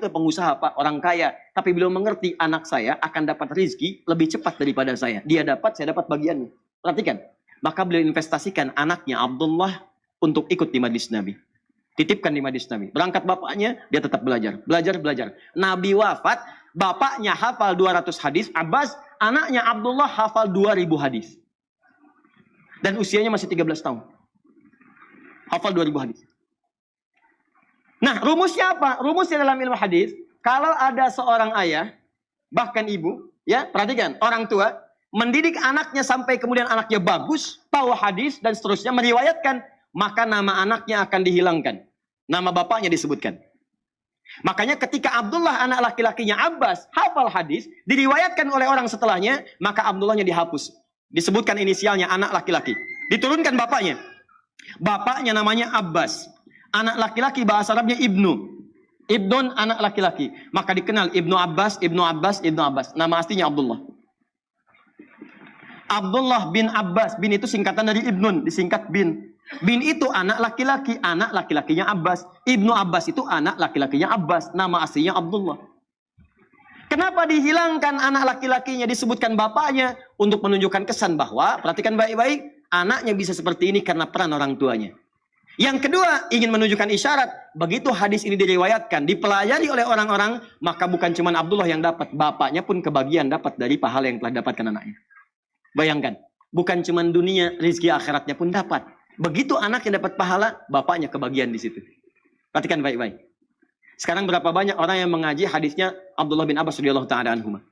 itu pengusaha Pak, orang kaya. Tapi beliau mengerti anak saya akan dapat rezeki lebih cepat daripada saya. Dia dapat, saya dapat bagiannya. Perhatikan. Maka beliau investasikan anaknya Abdullah untuk ikut di majlis Nabi. Titipkan di majlis Nabi. Berangkat bapaknya, dia tetap belajar. Belajar. Nabi wafat, bapaknya hafal 200 hadis, Abbas, anaknya Abdullah hafal 2000 hadis. Dan usianya masih 13 tahun. Hafal 2000 hadis. Nah, rumusnya apa? Rumusnya dalam ilmu hadis, kalau ada seorang ayah, bahkan ibu, ya, perhatikan, orang tua, mendidik anaknya sampai kemudian anaknya bagus, tahu hadis, dan seterusnya, meriwayatkan, maka nama anaknya akan dihilangkan. Nama bapaknya disebutkan. Makanya ketika Abdullah anak laki-lakinya Abbas hafal hadis, diriwayatkan oleh orang setelahnya, maka Abdullahnya dihapus. Disebutkan inisialnya anak laki-laki. Diturunkan bapaknya. Bapaknya namanya Abbas. Anak laki-laki bahasa Arabnya Ibnu. Ibnun anak laki-laki. Maka dikenal Ibnu Abbas, Ibnu Abbas, Ibnu Abbas. Nama aslinya Abdullah. Abdullah bin Abbas. Bin itu singkatan dari Ibnun. Disingkat bin. Bin itu anak laki-laki. Anak laki-lakinya Abbas. Ibnu Abbas itu anak laki-lakinya Abbas. Nama aslinya Abdullah. Kenapa dihilangkan anak laki-lakinya, disebutkan bapaknya? Untuk menunjukkan kesan bahwa, perhatikan baik-baik, anaknya bisa seperti ini karena peran orang tuanya. Yang kedua, ingin menunjukkan isyarat, begitu hadis ini diriwayatkan, dipelajari oleh orang-orang, maka bukan cuma Abdullah yang dapat, bapaknya pun kebagian dapat dari pahala yang telah dapatkan anaknya. Bayangkan, bukan cuma dunia, rezeki akhiratnya pun dapat. Begitu anaknya dapat pahala, bapaknya kebagian di situ. Perhatikan baik-baik. Sekarang berapa banyak orang yang mengaji hadisnya Abdullah bin Abbas radhiyallahu ta'ala anhuma.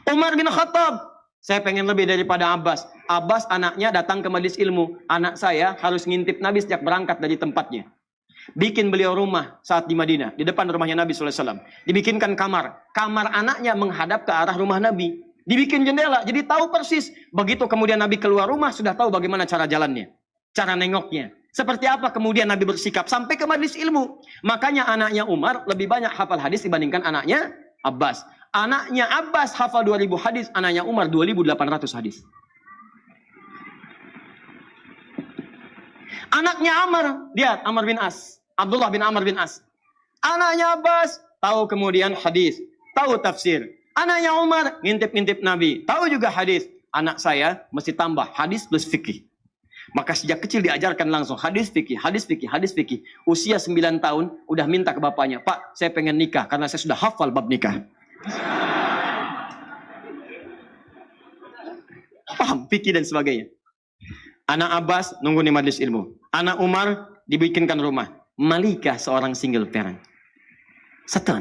Umar bin Khattab, saya pengen lebih daripada Abbas. Abbas anaknya datang ke majelis ilmu. Anak saya harus ngintip Nabi sejak berangkat dari tempatnya. Bikin beliau rumah saat di Madinah. Di depan rumahnya Nabi SAW. Dibikinkan kamar. Kamar anaknya menghadap ke arah rumah Nabi. Dibikin jendela. Jadi tahu persis. Begitu kemudian Nabi keluar rumah, sudah tahu bagaimana cara jalannya. Cara nengoknya. Seperti apa kemudian Nabi bersikap. Sampai ke majelis ilmu. Makanya anaknya Umar lebih banyak hafal hadis dibandingkan anaknya Abbas. Anaknya Abbas hafal 2000 hadis. Anaknya Umar 2800 hadis. Anaknya Amr. Lihat Amr bin As. Abdullah bin Amr bin As. Anaknya Abbas. Tahu kemudian hadis. Tahu tafsir. Anaknya Umar. Ngintip-ngintip Nabi. Tahu juga hadis. Anak saya mesti tambah hadis plus fikih. Maka sejak kecil diajarkan langsung hadis fikih, hadis fikih, hadis fikih. Usia 9 tahun udah minta ke bapaknya, Pak, saya pengen nikah karena saya sudah hafal bab nikah. Paham fikih dan sebagainya. Anak Abbas nunggu di majelis ilmu. Anak Umar dibikinkan rumah. Malikah seorang single parent.